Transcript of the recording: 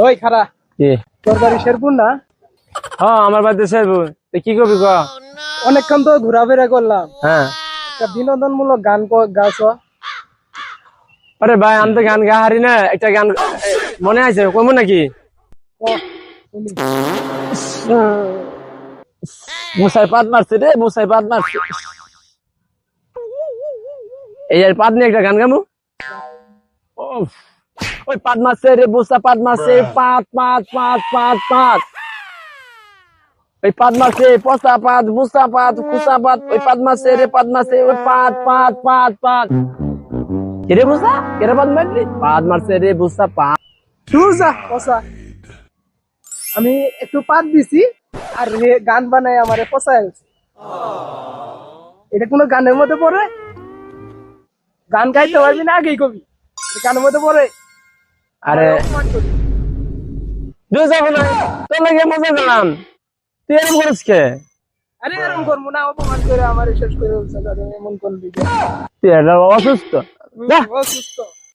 ওই খারা কি? তোর বাড়ি শেরপুর না? হ্যাঁ আমার বাড়িতে শেরপুর। কি করবি ক? অনেকক্ষণ তো ঘোরাফেরা করলাম, হ্যাঁ। একটা বিনোদনমূলক গান গাছ। আরে ভাই আমি তো গান গা হারি না, একটা গান মনে আছে কমু নাকি? মুসাই পাত মারছে রে, মুসাই পাত মারছে। এই আর পাত নিয়ে একটা গান গামু। উফ, ওই পাত মারছে রে, বুসা পাত মারছে, পাত পাত পাত পাত পাত। ওই পাত মারছে, পচা পাত, বুসা পাত, কুসা পাত, ওই পাত মারছে রে, পাত মারছে, ওই পাত পাত পাত পাত। কিরে বুসা? কিরে পাত মারলি? পাত মারছে রে, বুসা পাত। যা পচা। আমি একটু পাত দিছি আর গান বানাই আমারে পচায় গেছে। এটা কোনো গানের মধ্যে পড়ে? গান গাইতে পারবি না আগেই কবি, গানের মধ্যে পড়ে? আরে অপমান করি। দুই যাবো না, তোর লাগে মজা করলাম, তুই এরকম করিস কে? আরে এরকম করবো না, অপমান করে আমার শেষ করে বলছে, এমন করবি যে। তুই এটা অসুস্থ। যা। অসুস্থ।